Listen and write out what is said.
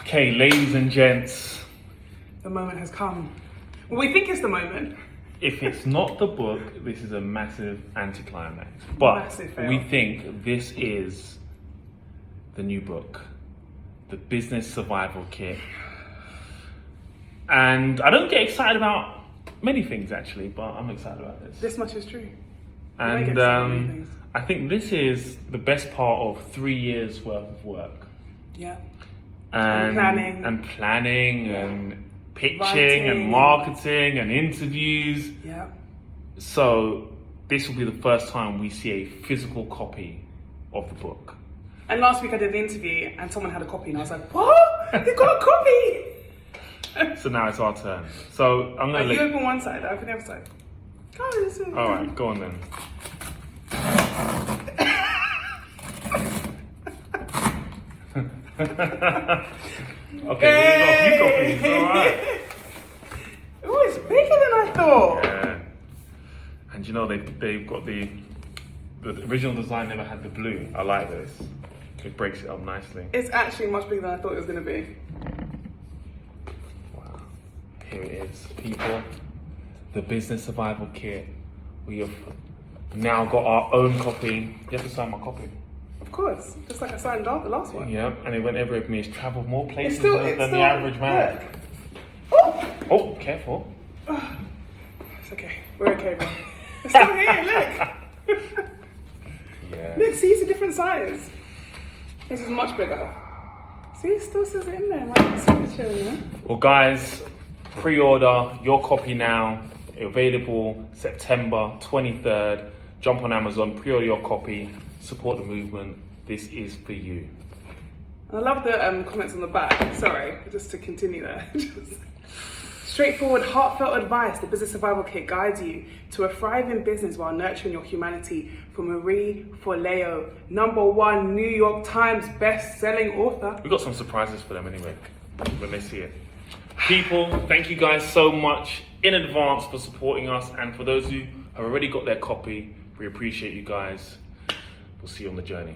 Okay, ladies and gents, The moment has come. Well, we think it's the moment. if it's not the book, this is a massive anticlimax. But Massive fail. we think this is the new book, The Business Survival Kit. And I don't get excited about many things actually, but I'm excited about this. This much is true. And I think this is the best part of 3 years worth of work. Yeah. And planning and pitching and marketing and interviews. Yeah. So this will be the first time we see a physical copy of the book. And last week I did the interview and someone had a copy and I was like, what? You got a copy? So now it's our turn. So I'm gonna You open one side, I open the other side. Oh, this is all right, go on then. Okay, we got a few copies. All right. Oh, it's bigger than I thought. Yeah. And you know they've got the original design never had the blue. I like this. It breaks it up nicely. It's actually much bigger than I thought it was going to be. Wow. Here it is, people. The Business Survival Kit. We have now got our own copy. You have to sign my copy. Of course, just like I signed off the last one. Yeah, and it went everywhere with me. It's travelled more places It's than still, the average man. Look. Oh! Oh, careful. It's okay. We're okay, bro. It's still here, look. Yeah. Look, see, it's a different size. This is much bigger. See, it still says it in there, right? Signature, you know? Well, guys, pre-order your copy now. Available September 23rd. Jump on Amazon, pre-order your copy. Support the movement. This is for you. I love the comments on the back. Sorry, just to continue there. Straightforward, heartfelt advice. The Business Survival Kit guides you to a thriving business while nurturing your humanity. From Marie Forleo, #1 New York Times best-selling author. We've got some surprises for them anyway, when they see it. People, thank you guys so much in advance for supporting us. And for those who have already got their copy, we appreciate you guys. We'll see you on the journey.